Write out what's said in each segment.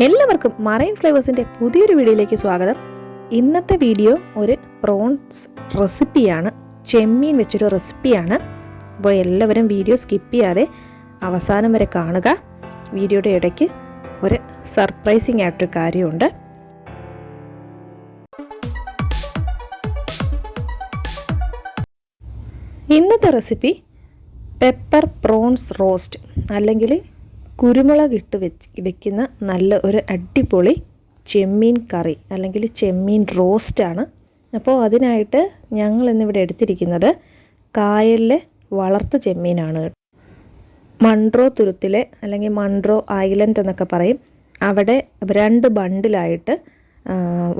എല്ലാവർക്കും മറൈൻ ഫ്ലേവേഴ്സിൻ്റെ പുതിയൊരു വീഡിയോയിലേക്ക് സ്വാഗതം. ഇന്നത്തെ വീഡിയോ ഒരു പ്രോൺസ് റെസിപ്പിയാണ്, ചെമ്മീൻ വെച്ചൊരു റെസിപ്പിയാണ്. അപ്പോൾ എല്ലാവരും വീഡിയോ സ്കിപ്പ് ചെയ്യാതെ അവസാനം വരെ കാണുക. വീഡിയോയുടെ ഇടയ്ക്ക് ഒരു സർപ്രൈസിങ് ആയിട്ടൊരു കാര്യമുണ്ട്. ഇന്നത്തെ റെസിപ്പി പെപ്പർ പ്രോൺസ് റോസ്റ്റ്, അല്ലെങ്കിൽ കുരുമുളക് ഇട്ട് വെക്കുന്ന നല്ല ഒരു അടിപൊളി ചെമ്മീൻ കറി അല്ലെങ്കിൽ ചെമ്മീൻ റോസ്റ്റാണ്. അപ്പോൾ അതിനായിട്ട് ഞങ്ങൾ ഇന്നിവിടെ എടുത്തിരിക്കുന്നത് കായലിലെ വളർത്തു ചെമ്മീനാണ്. മൺട്രോ തുരുത്തിലെ അല്ലെങ്കിൽ മൺട്രോ ഐലൻഡ് എന്നൊക്കെ പറയും, അവിടെ 2 ബണ്ടിലായിട്ട്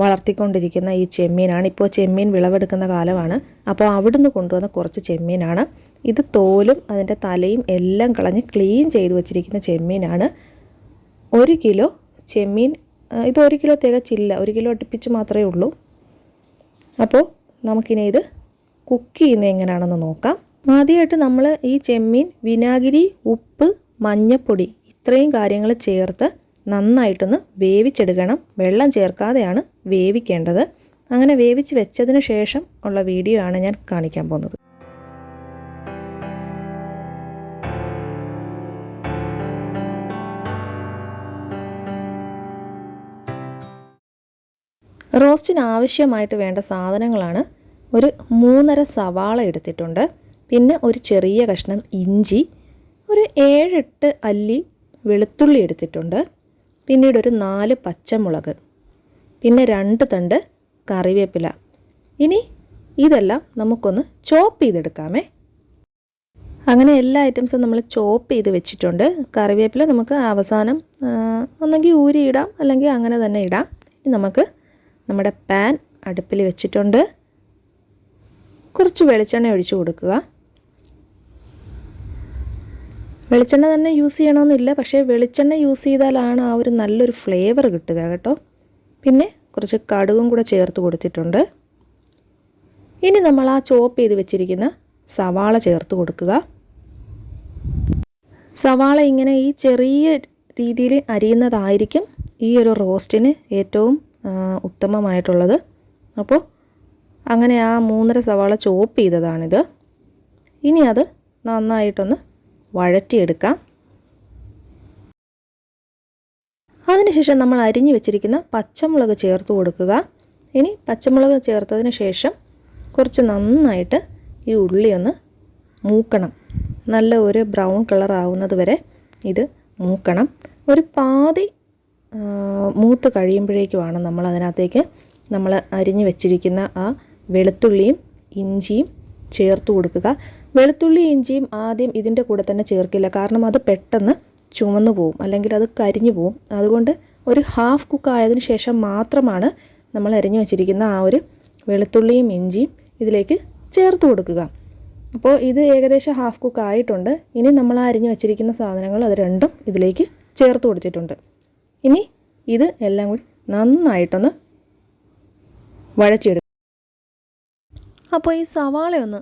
വളർത്തിക്കൊണ്ടിരിക്കുന്ന ഈ ചെമ്മീനാണ്. ഇപ്പോൾ ചെമ്മീൻ വിളവെടുക്കുന്ന കാലമാണ്. അപ്പോൾ അവിടുന്ന് കൊണ്ടുവന്ന കുറച്ച് ചെമ്മീനാണ്. ഇത് തോലും അതിൻ്റെ തലയും എല്ലാം കളഞ്ഞ് ക്ലീൻ ചെയ്ത് വെച്ചിരിക്കുന്ന ചെമ്മീനാണ്. 1 കിലോ ചെമ്മീൻ, ഇത് 1 കിലോ തികച്ചില്ല, 1 കിലോ അടുപ്പിച്ച് മാത്രമേ ഉള്ളൂ. അപ്പോൾ നമുക്കിനി ഇത് കുക്ക് ചെയ്യുന്നത് എങ്ങനെയാണെന്ന് നോക്കാം. ആദ്യമായിട്ട് നമ്മൾ ഈ ചെമ്മീൻ വിനാഗിരി, ഉപ്പ്, മഞ്ഞൾപ്പൊടി ഇത്രയും കാര്യങ്ങൾ ചേർത്ത് നന്നായിട്ടൊന്ന് വേവിച്ചെടുക്കണം. വെള്ളം ചേർക്കാതെയാണ് വേവിക്കേണ്ടത്. അങ്ങനെ വേവിച്ച് വെച്ചതിന് ശേഷം ഉള്ള വീഡിയോ ആണ് ഞാൻ കാണിക്കാൻ പോകുന്നത്. റോസ്റ്റിന് ആവശ്യമായിട്ട് വേണ്ട സാധനങ്ങളാണ്: ഒരു 3.5 സവാള എടുത്തിട്ടുണ്ട്, പിന്നെ ഒരു ചെറിയ കഷ്ണം ഇഞ്ചി, ഒരു 7-8 അല്ലി വെളുത്തുള്ളി എടുത്തിട്ടുണ്ട്, പിന്നീട് ഒരു 4 പച്ചമുളക്, പിന്നെ 2 തണ്ട് കറിവേപ്പില. ഇനി ഇതെല്ലാം നമുക്കൊന്ന് ചോപ്പ് ചെയ്തെടുക്കാമേ. അങ്ങനെ എല്ലാ ഐറ്റംസും നമ്മൾ ചോപ്പ് ചെയ്ത് വെച്ചിട്ടുണ്ട്. കറിവേപ്പില നമുക്ക് അവസാനം ഒന്നെങ്കിൽ ഊരി ഇടാം, അല്ലെങ്കിൽ അങ്ങനെ തന്നെ ഇടാം. ഇനി നമുക്ക് നമ്മുടെ പാൻ അടുപ്പിൽ വെച്ചിട്ടുണ്ട്. കുറച്ച് വെളിച്ചെണ്ണ ഒഴിച്ച് കൊടുക്കുക. വെളിച്ചെണ്ണ തന്നെ യൂസ് ചെയ്യണമെന്നില്ല, പക്ഷേ വെളിച്ചെണ്ണ യൂസ് ചെയ്താലാണ് ആ ഒരു നല്ലൊരു ഫ്ലേവർ കിട്ടുക കേട്ടോ. പിന്നെ കുറച്ച് കടുകും കൂടെ ചേർത്ത് കൊടുത്തിട്ടുണ്ട്. ഇനി നമ്മൾ ആ ചോപ്പ് ചെയ്ത് വെച്ചിരിക്കുന്ന സവാള ചേർത്ത് കൊടുക്കുക. സവാള ഇങ്ങനെ ഈ ചെറിയ രീതിയിൽ അരിയുന്നതായിരിക്കും ഈ ഒരു റോസ്റ്റിന് ഏറ്റവും ഉത്തമമായിട്ടുള്ളത്. അപ്പോൾ അങ്ങനെ ആ 3.5 സവാള ചോപ്പ് ചെയ്തതാണിത്. ഇനി അത് നന്നായിട്ടൊന്ന് വഴറ്റിയെടുക്കാം. അതിനുശേഷം നമ്മൾ അരിഞ്ഞു വെച്ചിരിക്കുന്ന പച്ചമുളക് ചേർത്ത് കൊടുക്കുക. ഇനി പച്ചമുളക് ചേർത്തതിന് ശേഷം കുറച്ച് നന്നായിട്ട് ഈ ഉള്ളി ഒന്ന് മൂക്കണം. നല്ല ഒരു ബ്രൗൺ കളർ ആവുന്നത് വരെ ഇത് മൂക്കണം. ഒരു പാതി മൂത്ത് കഴിയുമ്പോഴേക്കുമാണ് നമ്മൾ അതിനകത്തേക്ക് നമ്മൾ അരിഞ്ഞു വെച്ചിരിക്കുന്ന ആ വെളുത്തുള്ളിയും ഇഞ്ചിയും ചേർത്ത് കൊടുക്കുക. വെളുത്തുള്ളി ഇഞ്ചിയും ആദ്യം ഇതിൻ്റെ കൂടെ തന്നെ ചേർക്കില്ല, കാരണം അത് പെട്ടെന്ന് ചുമന്നു പോവും, അല്ലെങ്കിൽ അത് കരിഞ്ഞു പോവും. അതുകൊണ്ട് ഒരു ഹാഫ് കുക്ക് ആയതിനു ശേഷം മാത്രമാണ് നമ്മൾ അരിഞ്ഞു വെച്ചിരിക്കുന്ന ആ ഒരു വെളുത്തുള്ളിയും ഇഞ്ചിയും ഇതിലേക്ക് ചേർത്ത് കൊടുക്കുക. അപ്പോൾ ഇത് ഏകദേശം ഹാഫ് കുക്ക് ആയിട്ടുണ്ട്. ഇനി നമ്മൾ അരിഞ്ഞു വെച്ചിരിക്കുന്ന സാധനങ്ങൾ അത് രണ്ടും ഇതിലേക്ക് ചേർത്ത് കൊടുത്തിട്ടുണ്ട്. ഇനി ഇത് എല്ലാം കൂടി നന്നായിട്ടൊന്ന് വഴച്ചെടുക്കും. അപ്പോൾ ഈ സവാളയൊന്ന്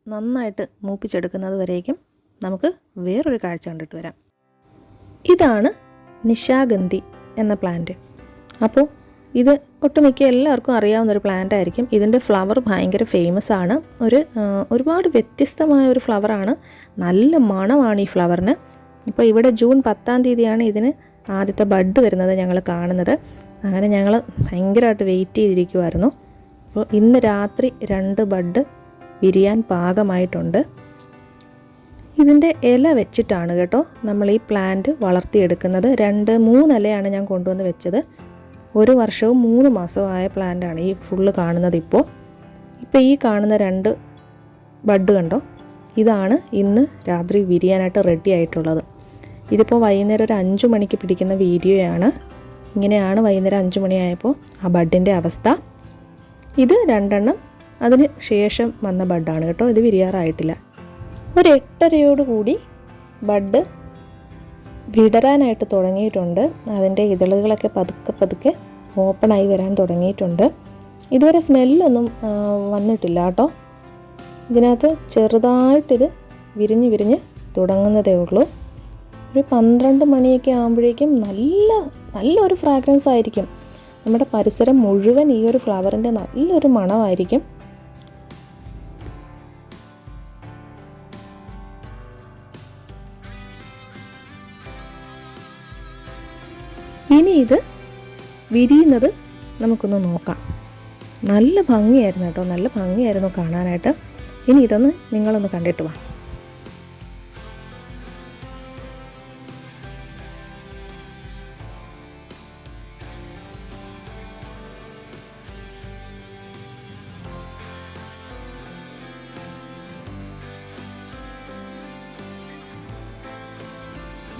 നന്നായിട്ട് മൂപ്പിച്ചെടുക്കുന്നത് വരേക്കും നമുക്ക് വേറൊരു കാഴ്ച കണ്ടിട്ട് വരാം. ഇതാണ് നിഷാഗന്ധി എന്ന പ്ലാന്റ്. അപ്പോൾ ഇത് ഒട്ടുമിക്ക എല്ലാവർക്കും അറിയാവുന്നൊരു പ്ലാന്റ് ആയിരിക്കും. ഇതിൻ്റെ ഫ്ലവർ ഭയങ്കര ഫേമസ് ആണ്. ഒരുപാട് വ്യത്യസ്തമായ ഒരു ഫ്ലവറാണ്. നല്ല മണമാണ് ഈ ഫ്ലവറിന്. ഇപ്പോൾ ഇവിടെ ജൂൺ 10-ാം തീയതിയാണ് ഇതിന് ആദ്യത്തെ ബഡ് വരുന്നത് ഞങ്ങൾ കാണുന്നത്. അങ്ങനെ ഞങ്ങൾ ഭയങ്കരമായിട്ട് വെയിറ്റ് ചെയ്തിരിക്കുമായിരുന്നു. അപ്പോൾ ഇന്ന് രാത്രി 2 ബഡ് വിരിയാൻ പാകമായിട്ടുണ്ട്. ഇതിൻ്റെ ഇല വെച്ചിട്ടാണ് കേട്ടോ നമ്മൾ ഈ പ്ലാന്റ് വളർത്തിയെടുക്കുന്നത്. 2-3 ഇലയാണ് ഞാൻ കൊണ്ടുവന്ന് വെച്ചത്. 1 വർഷവും 3 മാസവും ആയ പ്ലാന്റാണ് ഈ ഫുള്ള് കാണുന്നത്. ഇപ്പോൾ ഈ കാണുന്ന 2 ബഡ് കണ്ടോ, ഇതാണ് ഇന്ന് രാത്രി വിരിയാനായിട്ട് റെഡി ആയിട്ടുള്ളത്. ഇതിപ്പോൾ വൈകുന്നേരം ഒരു 5 മണിക്ക് പിടിക്കുന്ന വീഡിയോയാണ്. ഇങ്ങനെയാണ് വൈകുന്നേരം 5 മണിയായപ്പോൾ ആ ബഡിൻ്റെ അവസ്ഥ. ഇത് 2 അതിന് ശേഷം വന്ന ബഡാണ് കേട്ടോ. ഇത് വിരിയാറായിട്ടില്ല. ഒരു 8:30 ബഡ് വിടരാനായിട്ട് തുടങ്ങിയിട്ടുണ്ട്. അതിൻ്റെ ഇതളുകളൊക്കെ പതുക്കെ ഓപ്പണായി വരാൻ തുടങ്ങിയിട്ടുണ്ട്. ഇതുവരെ സ്മെല്ലൊന്നും വന്നിട്ടില്ല കേട്ടോ. ഇതിനകത്ത് ചെറുതായിട്ടിത് വിരിഞ്ഞ് തുടങ്ങുന്നതേ ഉള്ളൂ. ഒരു 12 മണിയൊക്കെ ആകുമ്പോഴേക്കും നല്ലൊരു ഫ്രാഗ്രൻസ് ആയിരിക്കും. നമ്മുടെ പരിസരം മുഴുവൻ ഈ ഒരു ഫ്ലവറിൻ്റെ നല്ലൊരു മണമായിരിക്കും. ഇനി ഇത് വിരിയുന്നത് നമുക്കൊന്ന് നോക്കാം. നല്ല ഭംഗിയായിരുന്നു കേട്ടോ, നല്ല ഭംഗിയായിരുന്നു കാണാനായിട്ട്. ഇനി ഇതൊന്ന് നിങ്ങളൊന്ന് കണ്ടിട്ട് വാ.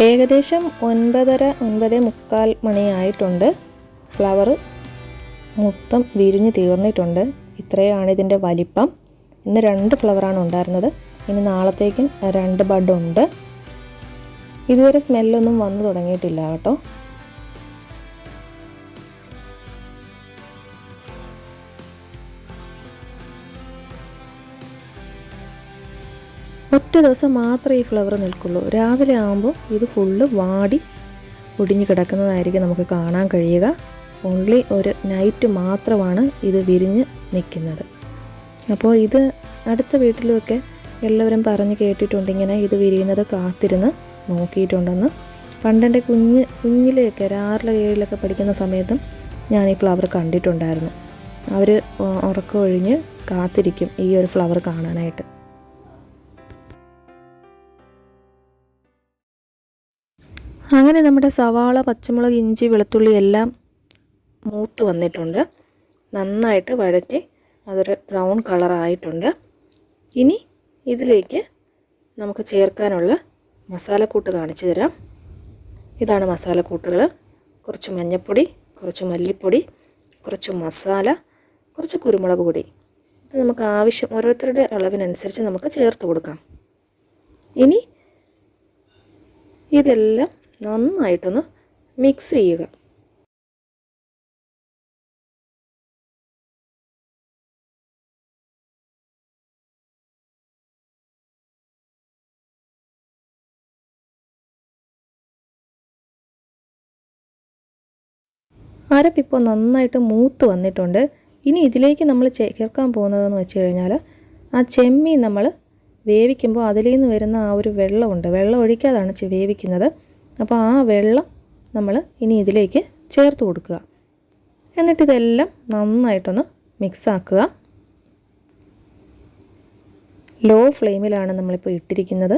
ഏകദേശം 9:30, 9:45 മണിയായിട്ടുണ്ട്. ഫ്ലവർ മൊത്തം വിരിഞ്ഞ് തീർന്നിട്ടുണ്ട്. ഇത്രയാണ് ഇതിൻ്റെ വലിപ്പം. ഇന്ന് 2 ഫ്ലവറാണ് ഉണ്ടായിരുന്നത്. ഇനി നാളത്തേക്കും 2 ബഡുണ്ട്. ഇതുവരെ സ്മെല്ലൊന്നും വന്നു തുടങ്ങിയിട്ടില്ല കേട്ടോ. ഒറ്റ ദിവസം മാത്രമേ ഈ ഫ്ലവർ നിൽക്കുള്ളൂ. രാവിലെ ആകുമ്പോൾ ഇത് ഫുള്ള് വാടി ഒടിഞ്ഞ് കിടക്കുന്നതായിരിക്കും നമുക്ക് കാണാൻ കഴിയുക. ഓൺലി ഒരു നൈറ്റ് മാത്രമാണ് ഇത് വിരിഞ്ഞ് നിൽക്കുന്നത്. അപ്പോൾ ഇത് അടുത്ത വീട്ടിലുമൊക്കെ എല്ലാവരും പറഞ്ഞ് കേട്ടിട്ടുണ്ട്, ഇങ്ങനെ ഇത് വിരിയുന്നത് കാത്തിരുന്ന് നോക്കിയിട്ടുണ്ടെന്ന്. പണ്ടെൻ്റെ കുഞ്ഞിലെയൊക്കെ 6, 7 പഠിക്കുന്ന സമയത്തും ഞാൻ ഈ ഫ്ലവർ കണ്ടിട്ടുണ്ടായിരുന്നു. അവർ ഉറക്കമൊഴിഞ്ഞ് കാത്തിരിക്കും ഈ ഒരു ഫ്ലവർ കാണാനായിട്ട്. അങ്ങനെ നമ്മുടെ സവാള, പച്ചമുളക്, ഇഞ്ചി, വെളുത്തുള്ളി എല്ലാം മൂത്ത് വന്നിട്ടുണ്ട്. നന്നായിട്ട് വഴറ്റി അതൊരു ബ്രൗൺ കളറായിട്ടുണ്ട്. ഇനി ഇതിലേക്ക് നമുക്ക് ചേർക്കാനുള്ള മസാലക്കൂട്ട് കാണിച്ചു തരാം. ഇതാണ് മസാലക്കൂട്ടുകൾ. കുറച്ച് മഞ്ഞൾപ്പൊടി, കുറച്ച് മല്ലിപ്പൊടി, കുറച്ച് മസാല, കുറച്ച് കുരുമുളക് പൊടി. ഇത് നമുക്ക് ആവശ്യം ഓരോരുത്തരുടെ അളവിനനുസരിച്ച് നമുക്ക് ചേർത്ത് കൊടുക്കാം. ഇനി ഇതെല്ലാം നന്നായിട്ടൊന്ന് മിക്സ് ചെയ്യുക. അരപ്പിപ്പോൾ നന്നായിട്ട് മൂത്ത് വന്നിട്ടുണ്ട്. ഇനി ഇതിലേക്ക് നമ്മൾ ചേർക്കാൻ പോകുന്നതെന്ന് വെച്ച് കഴിഞ്ഞാൽ, ആ ചെമ്മീൻ നമ്മൾ വേവിക്കുമ്പോൾ അതിൽ നിന്ന് വരുന്ന ആ ഒരു വെള്ളമുണ്ട്, വെള്ളം ഒഴിക്കാതാണ് വേവിക്കുന്നത്. അപ്പോൾ ആ വെള്ളം നമ്മൾ ഇനി ഇതിലേക്ക് ചേർത്ത് കൊടുക്കുക. എന്നിട്ടിതെല്ലാം നന്നായിട്ടൊന്ന് മിക്സാക്കുക. ലോ ഫ്ലെയിമിലാണ് നമ്മളിപ്പോൾ ഇട്ടിരിക്കുന്നത്.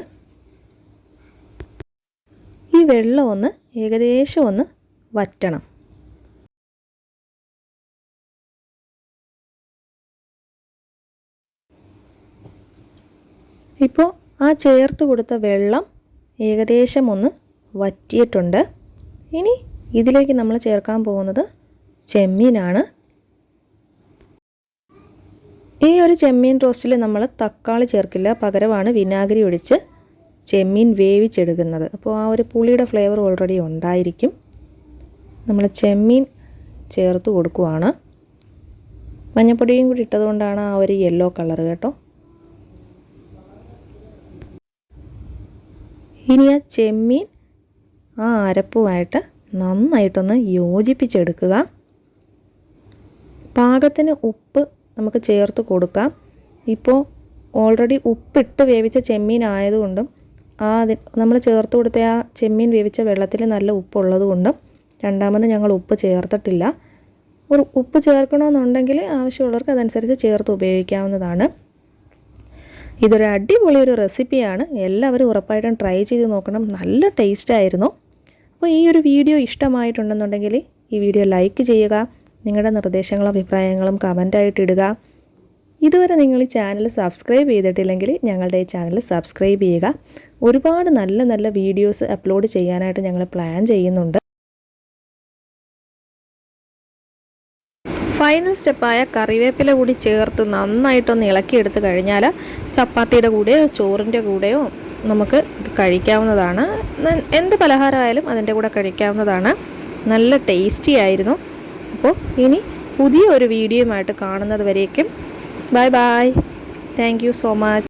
ഈ വെള്ളം ഒന്ന് ഏകദേശം ഒന്ന് വറ്റണം. ഇപ്പോൾ ആ ചേർത്ത് കൊടുത്ത വെള്ളം ഏകദേശം ഒന്ന് വറ്റിയിട്ടുണ്ട്. ഇനി ഇതിലേക്ക് നമ്മൾ ചേർക്കാൻ പോകുന്നത് ചെമ്മീനാണ്. ഈ ഒരു ചെമ്മീൻ റോസ്റ്റിൽ നമ്മൾ തക്കാളി ചേർക്കില്ല, പകരമാണ് വിനാഗിരി ഒഴിച്ച് ചെമ്മീൻ വേവിച്ചെടുക്കുന്നത്. അപ്പോൾ ആ ഒരു പുളിയുടെ ഫ്ലേവർ ഓൾറെഡി ഉണ്ടായിരിക്കും. നമ്മൾ ചെമ്മീൻ ചേർത്ത് കൊടുക്കുവാണ്. മഞ്ഞപ്പൊടിയും കൂടി ഇട്ടതുകൊണ്ടാണ് ആ ഒരു യെല്ലോ കളർ കേട്ടോ. ഇനി ആ ചെമ്മീൻ ആ അരപ്പുമായിട്ട് നന്നായിട്ടൊന്ന് യോജിപ്പിച്ചെടുക്കുക. പാകത്തിന് ഉപ്പ് നമുക്ക് ചേർത്ത് കൊടുക്കാം. ഇപ്പോൾ ഓൾറെഡി ഉപ്പിട്ട് വേവിച്ച ചെമ്മീൻ ആയതുകൊണ്ടും നമ്മൾ ചേർത്ത് കൊടുത്ത ആ ചെമ്മീൻ വേവിച്ച വെള്ളത്തിൽ നല്ല ഉപ്പുള്ളത് കൊണ്ടും രണ്ടാമത് ഞങ്ങൾ ഉപ്പ് ചേർത്തിട്ടില്ല. ഒരു ഉപ്പ് ചേർക്കണമെന്നുണ്ടെങ്കിൽ ആവശ്യമുള്ളവർക്ക് അതനുസരിച്ച് ചേർത്ത് ഉപയോഗിക്കാവുന്നതാണ്. ഇതൊരു അടിപൊളി ഒരു റെസിപ്പിയാണ്. എല്ലാവരും ഉറപ്പായിട്ടും ട്രൈ ചെയ്ത് നോക്കണം. നല്ല ടേസ്റ്റായിരുന്നു. അപ്പോൾ ഈ ഒരു വീഡിയോ ഇഷ്ടമായിട്ടുണ്ടെന്നുണ്ടെങ്കിൽ ഈ വീഡിയോ ലൈക്ക് ചെയ്യുക. നിങ്ങളുടെ നിർദ്ദേശങ്ങളും അഭിപ്രായങ്ങളും കമൻറ്റായിട്ട് ഇടുക. ഇതുവരെ നിങ്ങൾ ഈ ചാനൽ സബ്സ്ക്രൈബ് ചെയ്തിട്ടില്ലെങ്കിൽ ഞങ്ങളുടെ ഈ ചാനൽ സബ്സ്ക്രൈബ് ചെയ്യുക. ഒരുപാട് നല്ല നല്ല വീഡിയോസ് അപ്ലോഡ് ചെയ്യാനായിട്ട് ഞങ്ങൾ പ്ലാൻ ചെയ്യുന്നുണ്ട്. ഫൈനൽ സ്റ്റെപ്പായ കറിവേപ്പില കൂടി ചേർത്ത് നന്നായിട്ടൊന്ന് ഇളക്കിയെടുത്ത് കഴിഞ്ഞാൽ ചപ്പാത്തിയുടെ കൂടെയോ ചോറിൻ്റെ കൂടെയോ നമുക്ക് ഇത് കഴിക്കാവുന്നതാണ്. എന്ത് പലഹാരമായാലും അതിൻ്റെ കൂടെ കഴിക്കാവുന്നതാണ്. നല്ല ടേസ്റ്റി ആയിരുന്നു. അപ്പോൾ ഇനി പുതിയ ഒരു വീഡിയോയുമായിട്ട് കാണുന്നത് വരേക്കും bye bye. Thank you so much.